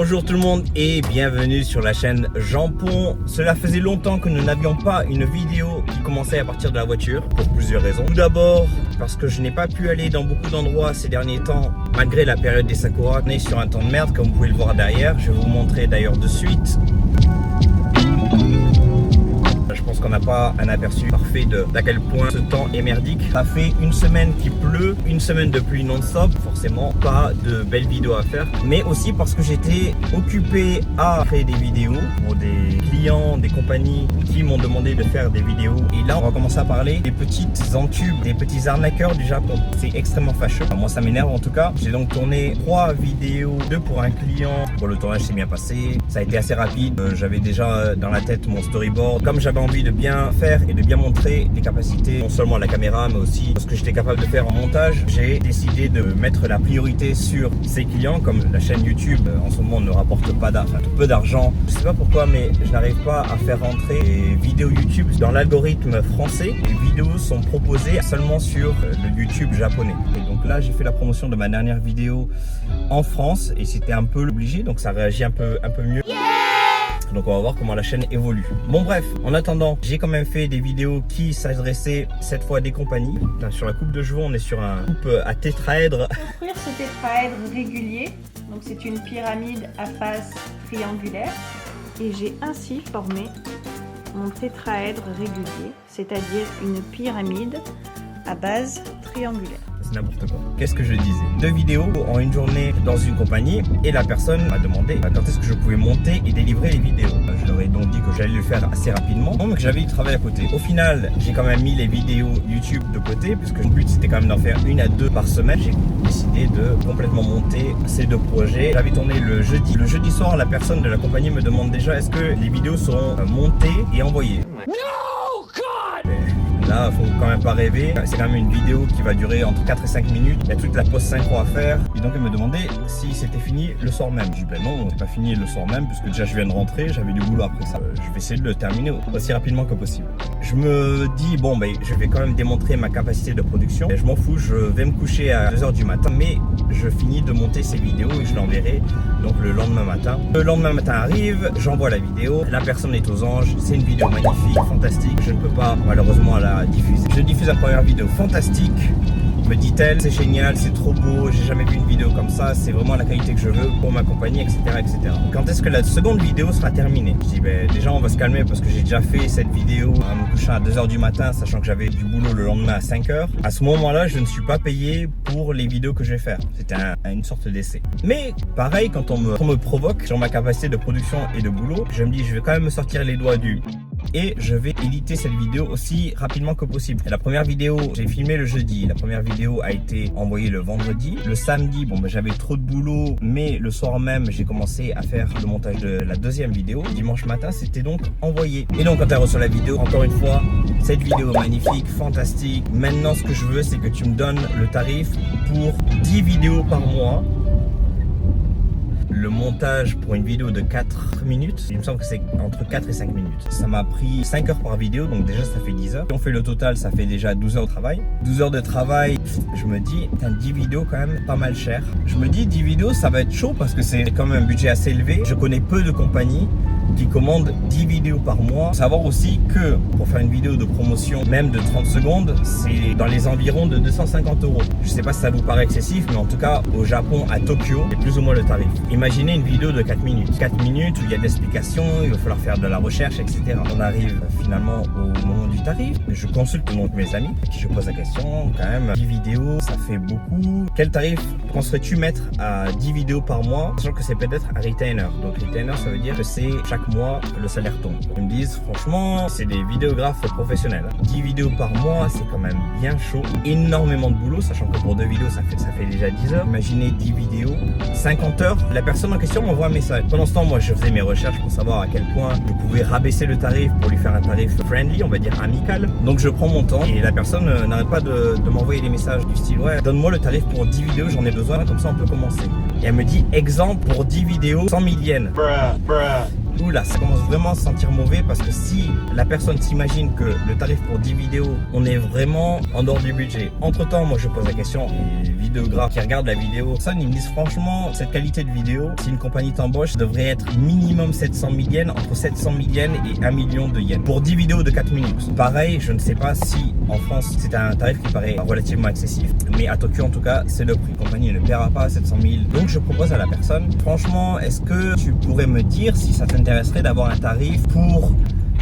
Bonjour tout le monde et bienvenue sur la chaîne Jampon. Cela faisait longtemps que nous n'avions pas une vidéo qui commençait à partir de la voiture pour plusieurs raisons. Tout d'abord parce que je n'ai pas pu aller dans beaucoup d'endroits ces derniers temps malgré la période des Sakura. On est sur un temps de merde comme vous pouvez le voir derrière. Je vais vous montrer d'ailleurs de suite. Je pense qu'on n'a pas un aperçu parfait d'à quel point ce temps est merdique. Ça fait une semaine qu'il pleut, une semaine de pluie non-stop, forcément pas de belles vidéos à faire, mais aussi parce que j'étais occupé à créer des vidéos pour des clients, des compagnies qui m'ont demandé de faire des vidéos. Et là on va commencer à parler des petites entubes, des petits arnaqueurs du Japon. C'est extrêmement fâcheux, enfin, moi ça m'énerve en tout cas. J'ai donc tourné 3 vidéos, 2 pour un client. Bon, le tournage s'est bien passé, ça a été assez rapide. J'avais déjà dans la tête mon storyboard. Comme j'avais envie de bien faire et de bien montrer les capacités, non seulement à la caméra mais aussi ce que j'étais capable de faire en montage, j'ai décidé de mettre la priorité sur ces clients. Comme la chaîne YouTube en ce moment ne rapporte pas peu d'argent, je sais pas pourquoi, mais je n'arrive pas à faire rentrer les vidéos YouTube dans l'algorithme français. Les vidéos sont proposées seulement sur le YouTube japonais. Et donc là j'ai fait la promotion de ma dernière vidéo en France et c'était un peu obligé, donc ça réagit un peu mieux. Donc on va voir comment la chaîne évolue. Bon bref, en attendant, j'ai quand même fait des vidéos qui s'adressaient cette fois à des compagnies. Là, sur la coupe de cheveux, on est sur un coupe à tétraèdre. Construire ce tétraèdre régulier, donc c'est une pyramide à face triangulaire. Et j'ai ainsi formé mon tétraèdre régulier, c'est-à-dire une pyramide à base triangulaire. C'est n'importe quoi. Qu'est-ce que je disais? 2 vidéos en une journée dans une compagnie et la personne m'a demandé quand est-ce que je pouvais monter et délivrer les vidéos. Je leur ai donc dit que j'allais le faire assez rapidement, donc j'avais du travail à côté. Au final, j'ai quand même mis les vidéos YouTube de côté puisque le but c'était quand même d'en faire 1 à 2 par semaine. J'ai décidé de complètement monter ces 2 projets. J'avais tourné le jeudi. Le jeudi soir, la personne de la compagnie me demande déjà est-ce que les vidéos seront montées et envoyées. Là, faut quand même pas rêver. C'est quand même une vidéo qui va durer entre 4 et 5 minutes. Il y a toute la post-synchro à faire. Et donc, elle me demandait si c'était fini le soir même. Je dis, ben non, c'est pas fini le soir même, puisque déjà je viens de rentrer, j'avais du boulot après ça. Je vais essayer de le terminer aussi rapidement que possible. Je me dis, bon, ben, je vais quand même démontrer ma capacité de production. Et je m'en fous, je vais me coucher à 2 h du matin, mais je finis de monter ces vidéos et je l'enverrai donc le lendemain matin. Le lendemain matin arrive, j'envoie la vidéo. La personne est aux anges. C'est une vidéo magnifique, fantastique. Je ne peux pas, malheureusement, la diffuser. Je diffuse la première vidéo fantastique, me dit-elle, c'est génial, c'est trop beau, j'ai jamais vu une vidéo comme ça, c'est vraiment la qualité que je veux pour ma compagnie, etc. etc. Quand est-ce que la seconde vidéo sera terminée? Je dis, ben, déjà on va se calmer parce que j'ai déjà fait cette vidéo en me couchant à 2 h du matin, sachant que j'avais du boulot le lendemain à 5 h. À ce moment-là, je ne suis pas payé pour les vidéos que je vais faire. C'était une sorte d'essai. Mais pareil, quand on me provoque sur ma capacité de production et de boulot, je me dis, je vais quand même me sortir les doigts du... et je vais éditer cette vidéo aussi rapidement que possible. Et la première vidéo, j'ai filmé le jeudi. La première vidéo a été envoyée le vendredi. Le samedi, bon, ben, j'avais trop de boulot, mais le soir même, j'ai commencé à faire le montage de la deuxième vidéo. Dimanche matin, c'était donc envoyé. Et donc, quand elle reçoit la vidéo, encore une fois, cette vidéo magnifique, fantastique. Maintenant, ce que je veux, c'est que tu me donnes le tarif pour 10 vidéos par mois. Le montage pour une vidéo de 4 minutes, il me semble que c'est entre 4 et 5 minutes. Ça m'a pris 5 heures par vidéo, donc déjà ça fait 10 heures. Si on fait le total, ça fait déjà 12 heures de travail. 12 heures de travail, je me dis, 10 vidéos quand même pas mal cher. Je me dis 10 vidéos, ça va être chaud parce que c'est quand même un budget assez élevé. Je connais peu de compagnies qui commandent 10 vidéos par mois. Faut savoir aussi que pour faire une vidéo de promotion, même de 30 secondes, c'est dans les environs de 250 €. Je sais pas si ça vous paraît excessif, mais en tout cas, au Japon, à Tokyo, c'est plus ou moins le tarif. Imaginez une vidéo de 4 minutes. 4 minutes où il y a des explications, il va falloir faire de la recherche, etc. On arrive finalement au moment du tarif. Je consulte donc mes amis, à qui je pose la question, quand même, 10 vidéos, ça fait beaucoup. Quel tarif penserais-tu mettre à 10 vidéos par mois, sachant que c'est peut-être un retainer. Donc retainer, ça veut dire que c'est chaque mois le salaire tombe. Ils me disent franchement c'est des vidéographes professionnels. 10 vidéos par mois c'est quand même bien chaud. Énormément de boulot, sachant que pour 2 vidéos ça fait déjà 10 heures. Imaginez 10 vidéos, 50 heures. La personne en question m'envoie un message. Pendant ce temps moi je faisais mes recherches pour savoir à quel point je pouvais rabaisser le tarif pour lui faire un tarif friendly, on va dire amical. Donc je prends mon temps et la personne n'arrête pas de m'envoyer des messages du style ouais donne-moi le tarif pour 10 vidéos, j'en ai besoin, comme ça on peut commencer. Et elle me dit exemple pour 10 vidéos 100 000 yens. oula, ça commence vraiment à se sentir mauvais parce que si la personne s'imagine que le tarif pour 10 vidéos, on est vraiment en dehors du budget. Entre temps, moi je pose la question, les vidéographes qui regardent la vidéo, ils me disent franchement, cette qualité de vidéo, si une compagnie t'embauche, devrait être minimum 700 000 yens, entre 700 000 yens et 1 million de yens. Pour 10 vidéos de 4 minutes. Pareil, je ne sais pas si en France, c'est un tarif qui paraît relativement excessif, mais à Tokyo en tout cas, c'est le prix. La compagnie ne paiera pas 700 000. Donc je propose à la personne, franchement, est-ce que tu pourrais me dire si ça t'intéresserait d'avoir un tarif pour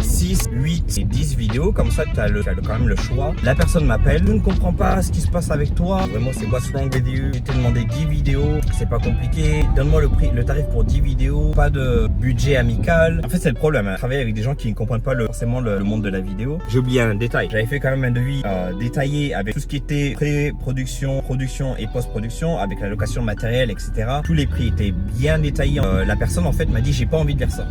6, 8 et 10 vidéos, comme ça tu as quand même le choix. La personne m'appelle, je ne comprends pas ce qui se passe avec toi, vraiment c'est what's wrong with you, je t'ai demandé 10 vidéos, c'est pas compliqué, donne-moi le tarif pour 10 vidéos, pas de budget amical. En fait c'est le problème, travailler avec des gens qui ne comprennent pas forcément le monde de la vidéo. J'ai oublié un détail, j'avais fait quand même un devis détaillé avec tout ce qui était pré-production, production et post-production, avec la location de matériel, etc. Tous les prix étaient bien détaillés. La personne en fait m'a dit j'ai pas envie de lire ça.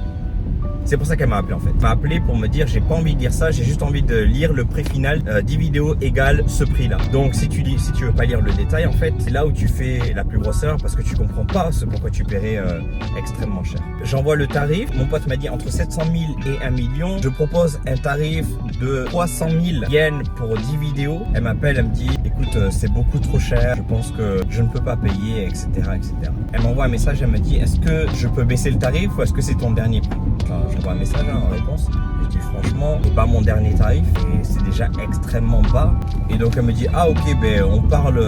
C'est pour ça qu'elle m'a appelé en fait. Elle m'a appelé pour me dire j'ai pas envie de lire ça, j'ai juste envie de lire le prix final, 10 vidéos égale ce prix là. Donc si tu veux pas lire le détail en fait, c'est là où tu fais la plus grosse erreur parce que tu comprends pas ce pourquoi tu paierais extrêmement cher. J'envoie le tarif, mon pote m'a dit entre 700 000 et 1 million. Je propose un tarif de 300 000 yens pour 10 vidéos. Elle m'appelle, elle me dit écoute c'est beaucoup trop cher, je pense que je ne peux pas payer, etc. etc. Elle m'envoie un message, elle me dit est-ce que je peux baisser le tarif ou est-ce que c'est ton dernier prix? J'envoie un message en réponse. Je dis franchement, c'est pas mon dernier tarif et c'est déjà extrêmement bas. Et donc elle me dit ah ok, ben on parle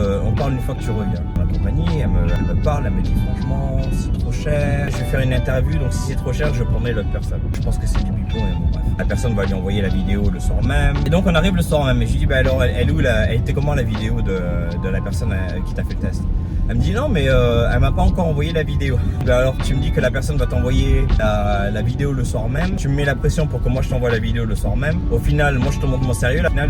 une fois que tu reviens. La compagnie, elle me parle, elle me dit franchement c'est trop cher. Je vais faire une interview donc si c'est trop cher, je prendrai l'autre personne. Je pense que c'est du bipo mais bon bref. La personne va lui envoyer la vidéo le soir même. Et donc on arrive le soir même et je lui dis bah alors elle était comment la vidéo de la personne qui t'a fait le test? Elle me dit non mais elle m'a pas encore envoyé la vidéo. Alors tu me dis que la personne va t'envoyer la vidéo le soir même. Tu me mets la pression pour que moi je t'envoie la vidéo le soir même. Au final moi je te montre mon sérieux. Au final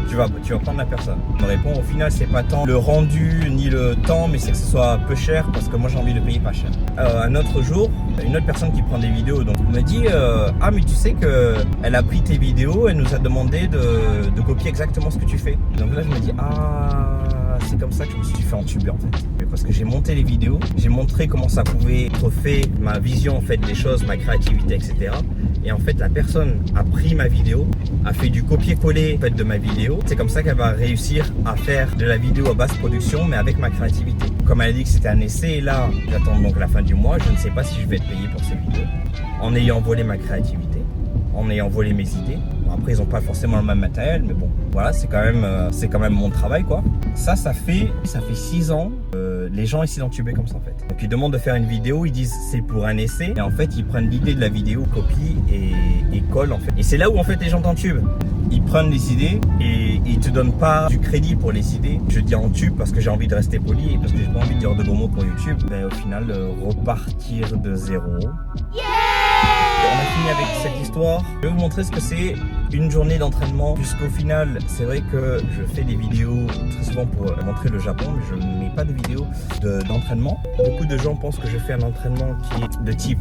tu vas prendre la personne. Elle me répond au final c'est pas tant le rendu ni le temps mais c'est que ce soit peu cher parce que moi j'ai envie de payer pas cher. Un autre jour, une autre personne qui prend des vidéos donc me dit ah mais tu sais que elle a pris tes vidéos, elle nous a demandé de copier exactement ce que tu fais. Donc là je me dis c'est comme ça que je me suis fait entuber en fait. Parce que j'ai monté les vidéos, j'ai montré comment ça pouvait être fait, ma vision en fait des choses, ma créativité, etc. Et en fait la personne a pris ma vidéo, a fait du copier-coller en fait, de ma vidéo. C'est comme ça qu'elle va réussir à faire de la vidéo à basse production mais avec ma créativité. Comme elle a dit que c'était un essai, et là j'attends donc la fin du mois, je ne sais pas si je vais être payé pour ces vidéos. En ayant volé ma créativité, en ayant volé mes idées. Après ils n'ont pas forcément le même matériel mais bon voilà c'est quand même mon travail quoi. Ça fait 6 ans les gens essaient d'entuber comme ça en fait. Donc ils demandent de faire une vidéo, ils disent c'est pour un essai et en fait ils prennent l'idée de la vidéo, copient et collent en fait. Et c'est là où en fait les gens t'entubent. Ils prennent les idées et ils te donnent pas du crédit pour les idées. Je dis en tube parce que j'ai envie de rester poli et parce que j'ai pas envie de dire de gros mots pour YouTube. Mais au final repartir de zéro. On a fini avec cette histoire. Je vais vous montrer ce que c'est une journée d'entraînement. Puisqu'au final, c'est vrai que je fais des vidéos très souvent pour montrer le Japon, mais je ne mets pas de vidéos d'entraînement. Beaucoup de gens pensent que je fais un entraînement qui est de type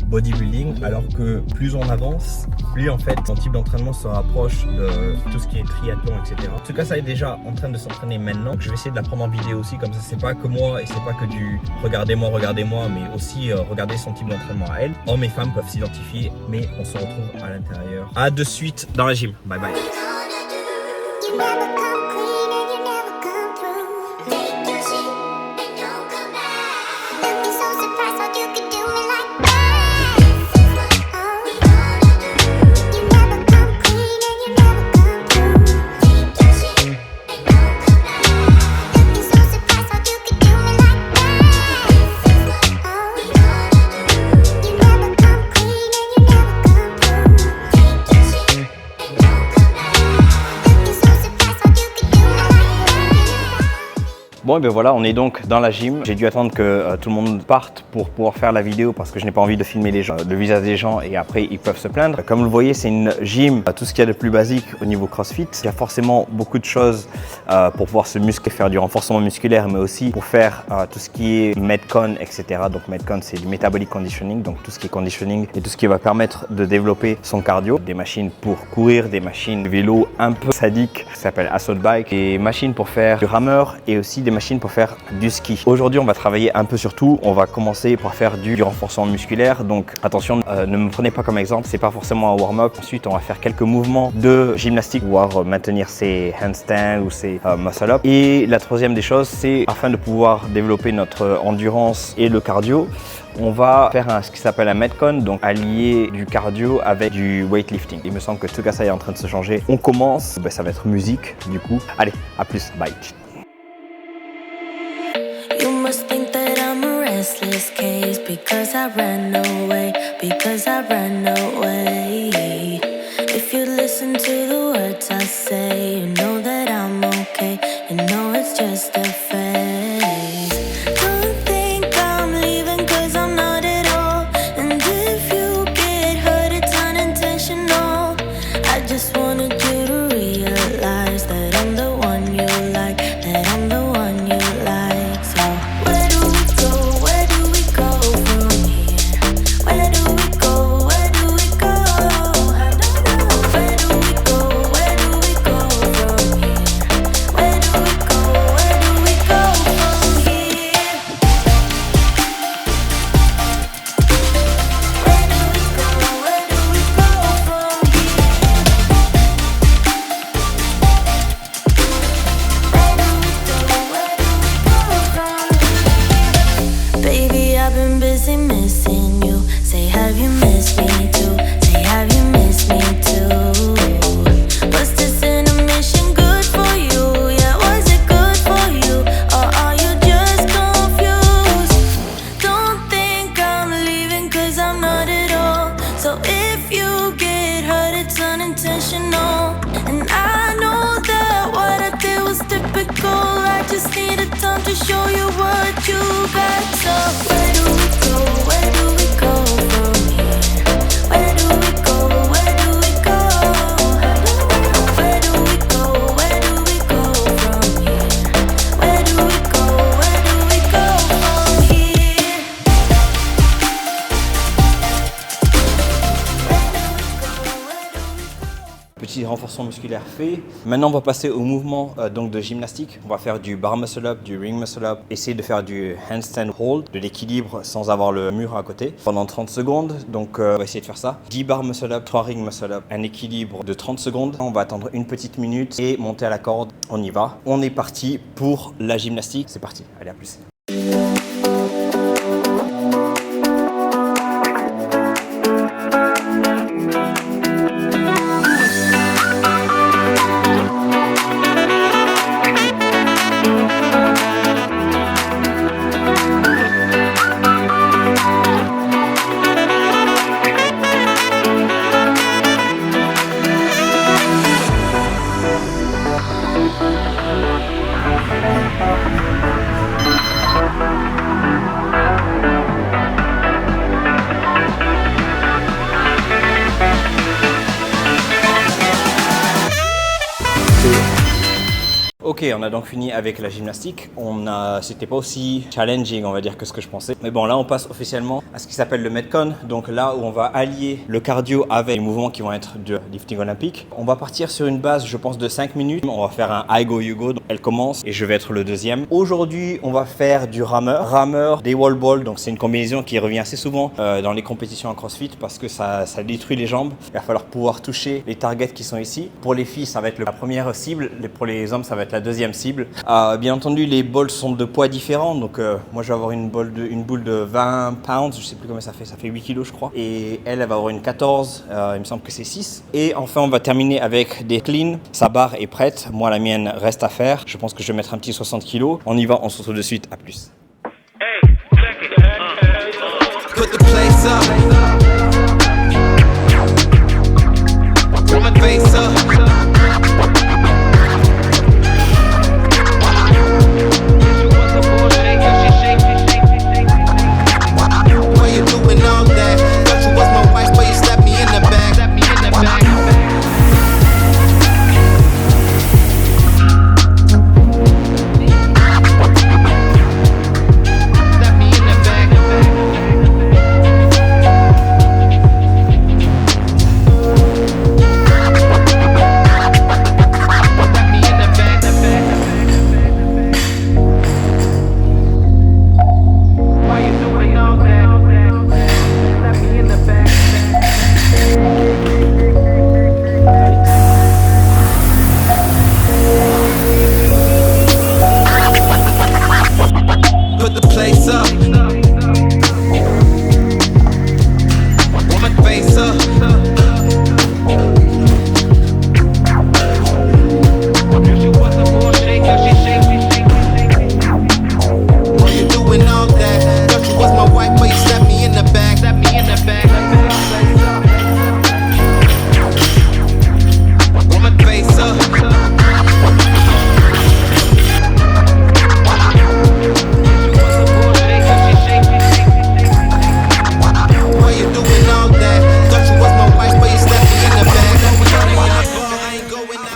bodybuilding, alors que plus on avance, plus en fait son type d'entraînement se rapproche de tout ce qui est triathlon, etc. En tout cas, ça est déjà en train de s'entraîner maintenant. Je vais essayer de la prendre en vidéo aussi, comme ça c'est pas que moi et c'est pas que du regardez-moi, mais aussi regarder son type d'entraînement à elle. Hommes et femmes peuvent s'identifier, mais on se retrouve à l'intérieur. À de suite dans la gym. Bye bye. Bon et ben voilà, on est donc dans la gym. J'ai dû attendre que tout le monde parte pour pouvoir faire la vidéo parce que je n'ai pas envie de filmer les gens, le visage des gens et après ils peuvent se plaindre. Comme vous le voyez, c'est une gym, tout ce qu'il y a de plus basique au niveau CrossFit. Il y a forcément beaucoup de choses pour pouvoir se muscler, faire du renforcement musculaire, mais aussi pour faire tout ce qui est Metcon, etc. Donc Metcon, c'est du Metabolic Conditioning, donc tout ce qui est conditioning et tout ce qui va permettre de développer son cardio. Des machines pour courir, des machines de vélo un peu sadiques, ça s'appelle Assault Bike, des machines pour faire du rameur et aussi des machines pour faire du ski. Aujourd'hui, on va travailler un peu sur tout. On va commencer par faire du renforcement musculaire. Donc attention, ne me prenez pas comme exemple, c'est pas forcément un warm-up. Ensuite, on va faire quelques mouvements de gymnastique, voire maintenir ses handstands ou ses muscle-up. Et la troisième des choses, c'est afin de pouvoir développer notre endurance et le cardio, on va faire ce qui s'appelle un Metcon, donc allier du cardio avec du weightlifting. Il me semble que tout ça est en train de se changer. On commence, ça va être musique du coup. Allez, à plus, bye. You must think that I'm a restless case because I ran away, because I ran away. If you listen to the words I say, you know that I'm okay, you know it's just a phase. Don't think I'm leaving cause I'm not at all, and if you get hurt it's unintentional. I just wanted you to realize that I'm the one you like, that I'm the one you like. So where do we go? Where do we go from here? Where do we go? Where do we go? I don't know. Where do we go? Where do we go from here? Where do we go? Where do we go from here? Where do we go? Where do we go from here? Baby, I've been busy missing you. Say, have you missed me too? Say, have you missed me too? Was this intermission good for you? Yeah, was it good for you? Or are you just confused? Don't think I'm leaving cause I'm not at all. So if you get hurt, it's unintentional. And I know that what I did was typical. I just needed time to show you what you got. So where do we go? Where do we go from here? Where do we go? Where do we go? I don't know. Where do we go? Where do we go from here? Where do we go? Where do we go from here? Petit renforcement musculaire fait. Maintenant, on va passer au mouvement donc de gymnastique. On va faire du bar muscle up, du ring muscle up, essayer de faire du handstand hold, de l'équilibre sans avoir le mur à côté pendant 30 secondes. Donc, on va essayer de faire ça. 10 bar muscle up, 3 ring muscle up, un équilibre de 30 secondes. On va attendre une petite minute et monter à la corde. On y va. On est parti pour la gymnastique. C'est parti. Allez, à plus. Ok, on a donc fini avec la gymnastique. C'était pas aussi challenging, on va dire, que ce que je pensais. Mais bon, là, on passe officiellement à ce qui s'appelle le Metcon. Donc là où on va allier le cardio avec les mouvements qui vont être de lifting olympique. On va partir sur une base, je pense, de 5 minutes. On va faire un I go, you go. Donc, elle commence et je vais être le deuxième. Aujourd'hui, on va faire du rameur. Rameur, des wall balls. Donc c'est une combinaison qui revient assez souvent dans les compétitions en CrossFit parce que ça détruit les jambes. Il va falloir pouvoir toucher les targets qui sont ici. Pour les filles, ça va être la première cible. Pour les hommes, ça va être la deuxième cible. Bien entendu, les balls sont de poids différents. Donc moi, je vais avoir une boule de 20 pounds. Je sais plus combien ça fait 8 kilos, je crois. Et elle va avoir une 14. Il me semble que c'est 6. Et enfin, on va terminer avec des cleans. Sa barre est prête. Moi, la mienne reste à faire. Je pense que je vais mettre un petit 60 kilos. On y va, on se retrouve de suite. À plus. Put the place up. Put my face up. Why you doing all that? Thought you was my wife, but you slapped me in the back. Slapped me in the back. Slap me in the back.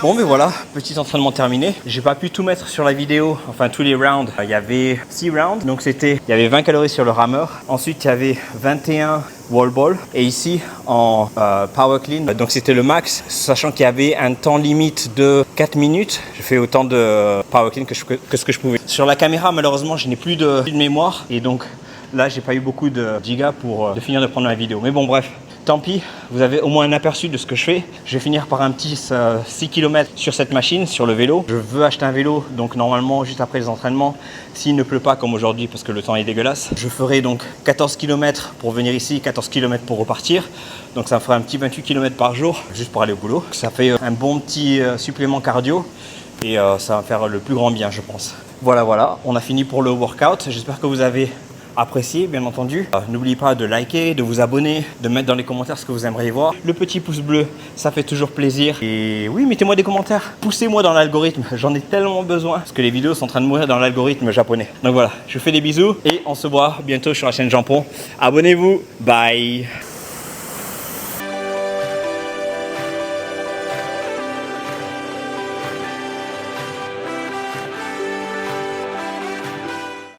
Bon mais voilà, petit entraînement terminé. J'ai pas pu tout mettre sur la vidéo, enfin tous les rounds. Il y avait 6 rounds, donc il y avait 20 calories sur le rameur. Ensuite il y avait 21 wall ball et ici en power clean, donc c'était le max, sachant qu'il y avait un temps limite de 4 minutes. J'ai fait autant de power clean que ce que je pouvais. Sur la caméra malheureusement je n'ai plus de mémoire et donc là j'ai pas eu beaucoup de gigas pour finir de prendre la vidéo. Mais bon bref. Tant pis, vous avez au moins un aperçu de ce que je fais. Je vais finir par un petit 6 km sur cette machine, sur le vélo. Je veux acheter un vélo, donc normalement, juste après les entraînements, s'il ne pleut pas comme aujourd'hui, parce que le temps est dégueulasse, je ferai donc 14 km pour venir ici, 14 km pour repartir. Donc ça me fera un petit 28 km par jour, juste pour aller au boulot. Ça fait un bon petit supplément cardio et ça va faire le plus grand bien, je pense. Voilà, on a fini pour le workout. J'espère que vous avez apprécié, bien entendu. N'oubliez pas de liker, de vous abonner, de mettre dans les commentaires ce que vous aimeriez voir. Le petit pouce bleu, ça fait toujours plaisir. Et oui, mettez-moi des commentaires. Poussez-moi dans l'algorithme. J'en ai tellement besoin parce que les vidéos sont en train de mourir dans l'algorithme japonais. Donc voilà, je vous fais des bisous et on se voit bientôt sur la chaîne Jampon. Abonnez-vous. Bye.